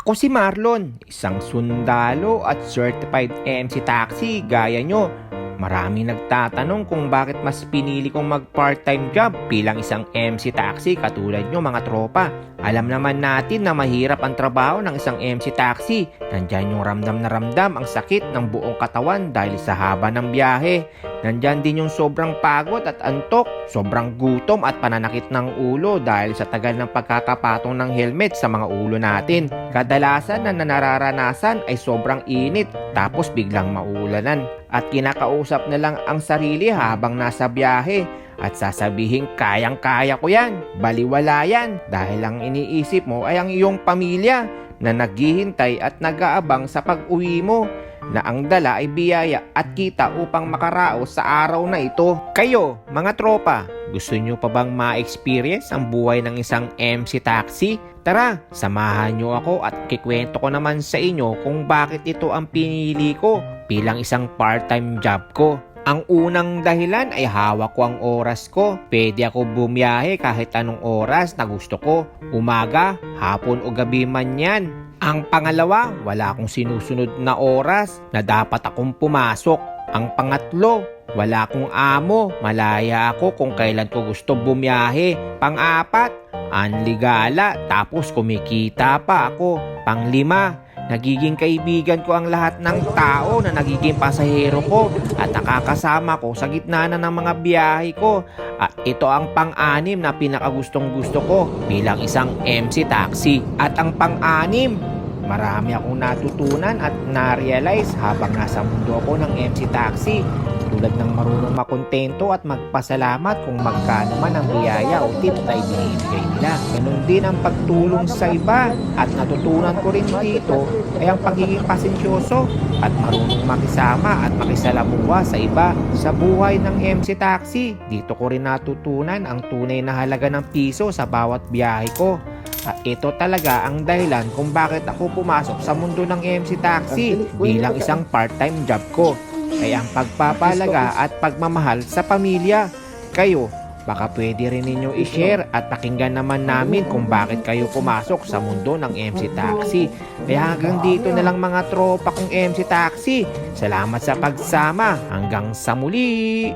Ako si Marlon, isang sundalo at certified MC taxi gaya nyo. Maraming nagtatanong kung bakit mas pinili kong mag-part-time job bilang isang MC taxi katulad nyo mga tropa. Alam naman natin na mahirap ang trabaho ng isang MC taxi. Nandyan yung ramdam na ramdam ang sakit ng buong katawan dahil sa haba ng biyahe. Nandyan din yung sobrang pagod at antok, sobrang gutom at pananakit ng ulo dahil sa tagal ng pagkakapatong ng helmet sa mga ulo natin. Kadalasan na nararanasan ay sobrang init tapos biglang maulanan at kinakausap na lang ang sarili habang nasa biyahe at sasabihin kayang-kaya ko yan, baliwala yan dahil ang iniisip mo ay ang iyong pamilya na naghihintay at nag-aabang sa pag-uwi mo na ang dala ay biyaya at kita upang makaraos sa araw na ito. Kayo, mga tropa, gusto nyo pa bang ma-experience ang buhay ng isang MC taxi? Tara, samahan nyo ako at kikwento ko naman sa inyo kung bakit ito ang pinili ko bilang isang part-time job ko. Ang unang dahilan ay hawak ko ang oras ko. Pwede ako bumiyahe kahit anong oras na gusto ko. Umaga, hapon o gabi man yan. Ang pangalawa, wala akong sinusunod na oras na dapat akong pumasok. Ang pangatlo, wala akong amo. Malaya ako kung kailan ko gusto bumiyahe. Pang-apat, anligala tapos kumikita pa ako. Pang-lima, nagiging kaibigan ko ang lahat ng tao na nagiging pasahero ko at nakakasama ko sa gitna na ng mga biyahe ko. At ito ang pang-anim na pinakagustong gusto ko bilang isang MC taxi. At ang pang-anim, marami akong natutunan at na-realize habang nasa mundo ako ng MC taxi. Tulad ng marunong makontento at magpasalamat kung magkano man ang biyaya o tip na ibinibigay nila. Ganun din ang pagtulong sa iba at natutunan ko rin dito ay ang pagiging pasensyoso at marunong makisama at makisalamuha sa iba. Sa buhay ng MC taxi, dito ko rin natutunan ang tunay na halaga ng piso sa bawat biyahe ko. At ito talaga ang dahilan kung bakit ako pumasok sa mundo ng MC taxi bilang isang part-time job ko. Ay ang pagpapalaga at pagmamahal sa pamilya. Kayo, baka pwede rin ninyo i-share at pakinggan naman namin kung bakit kayo pumasok sa mundo ng MC taxi. Kaya hanggang dito na lang mga tropa kong MC taxi. Salamat sa pagsama. Hanggang sa muli!